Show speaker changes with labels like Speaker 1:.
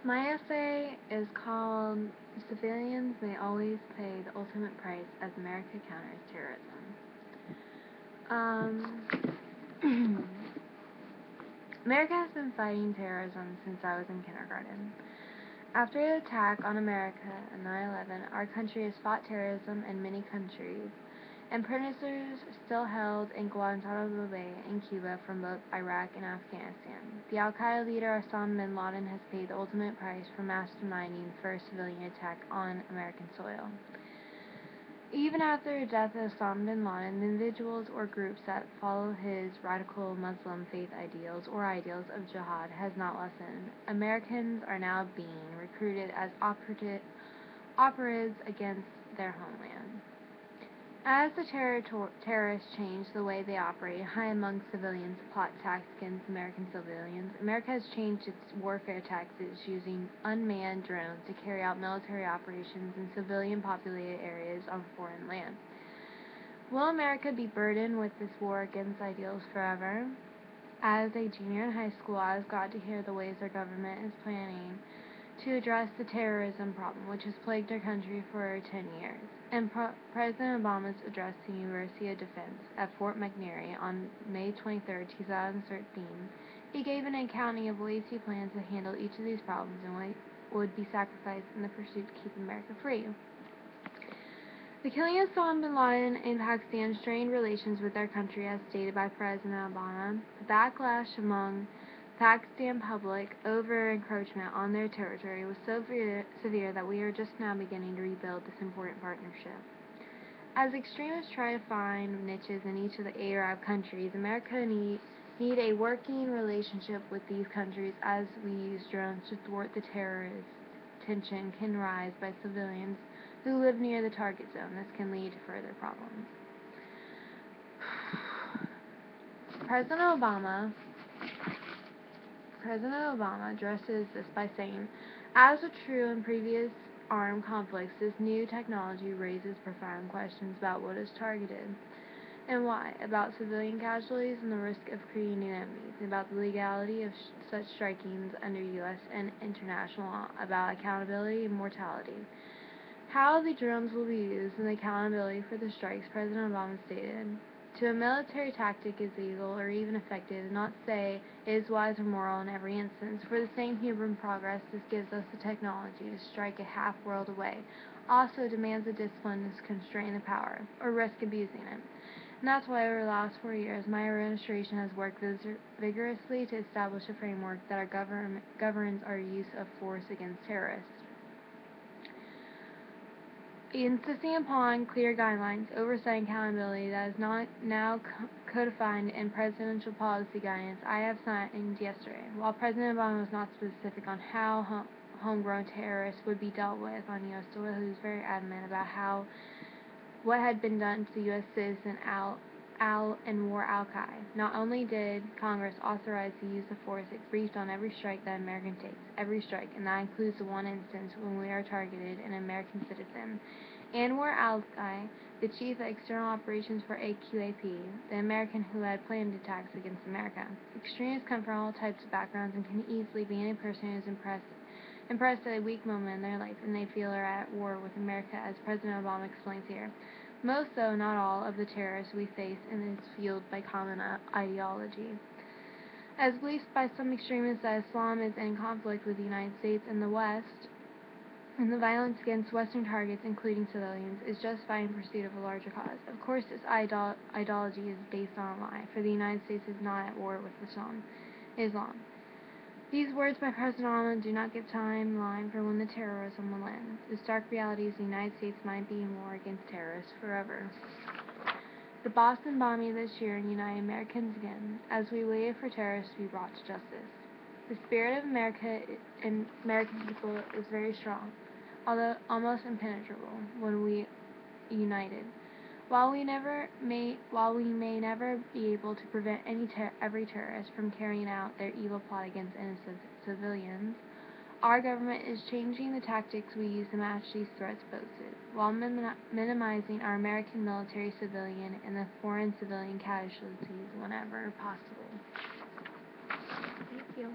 Speaker 1: My essay is called Civilians May Always Pay the Ultimate Price as America Counters Terrorism. America has been fighting terrorism since I was in kindergarten. After the attack on America on 9/11, our country has fought terrorism in many countries, and prisoners still held in Guantanamo Bay in Cuba from both Iraq and Afghanistan. The al-Qaeda leader Osama bin Laden has paid the ultimate price for masterminding the first civilian attack on American soil. Even after the death of Osama bin Laden, the individuals or groups that follow his radical Muslim faith ideals or ideals of jihad has not lessened. Americans are now being recruited as operatives against their homeland. As the terrorists change the way they operate, high among civilians plot attacks against American civilians, America has changed its warfare tactics using unmanned drones to carry out military operations in civilian-populated areas on foreign land. Will America be burdened with this war against ideals forever? As a junior in high school, I was glad to hear the ways our government is planning to address the terrorism problem, which has plagued our country for 10 years. In President Obama's address to the University of Defense at Fort McNair on May 23, 2013, he gave an accounting of ways he plans to handle each of these problems and what would be sacrificed in the pursuit to keep America free. The killing of Osama bin Laden in Pakistan strained relations with our country, as stated by President Obama. The backlash among Pakistan public over encroachment on their territory was so severe that we are just now beginning to rebuild this important partnership. As extremists try to find niches in each of the Arab countries, America need a working relationship with these countries as we use drones to thwart the terrorist tension can rise by civilians who live near the target zone. This can lead to further problems. President Obama addresses this by saying, as was true in previous armed conflicts, this new technology raises profound questions about what is targeted and why, about civilian casualties and the risk of creating new enemies, about the legality of such strikings under U.S. and international law, about accountability and mortality. How the drones will be used and the accountability for the strikes, President Obama stated, to a military tactic is legal or even effective, not say it is wise or moral in every instance. For the same human progress, this gives us the technology to strike a half-world away. Also demands a discipline to constrain the power, or risk abusing it. And that's why over the last 4 years, my administration has worked vigorously to establish a framework that governs our use of force against terrorists. Insisting upon clear guidelines, oversight, and accountability that is not now codified in presidential policy guidance, I have signed yesterday. While President Obama was not specific on how homegrown terrorists would be dealt with on U.S. soil, he was very adamant about what had been done to U.S. citizen Anwar al-Awlaki. Not only did Congress authorize the use of force, it briefed on every strike that American takes, every strike, and that includes the one instance when we are targeted an American citizen. Anwar al-Awlaki, the chief of external operations for AQAP, the American who had planned attacks against America. Extremists come from all types of backgrounds and can easily be any person who is impressed at a weak moment in their life and they feel are at war with America, as President Obama explains here. Most, though not all, of the terrorists we face is fueled by common ideology. As believed by some extremists that Islam is in conflict with the United States and the West, and the violence against Western targets, including civilians, is justified in pursuit of a larger cause. Of course, this ideology is based on a lie, for the United States is not at war with Islam. These words by President Obama do not give timeline for when the terrorism will end. The stark reality is the United States might be in war against terrorists forever. The Boston bombing this year united Americans again, as we waited for terrorists to be brought to justice. The spirit of America and American people is very strong, although almost impenetrable when we united. While we may never be able to prevent every terrorist from carrying out their evil plot against innocent civilians, our government is changing the tactics we use to match these threats posed, while minimizing our American military, civilian, and the foreign civilian casualties whenever possible. Thank you.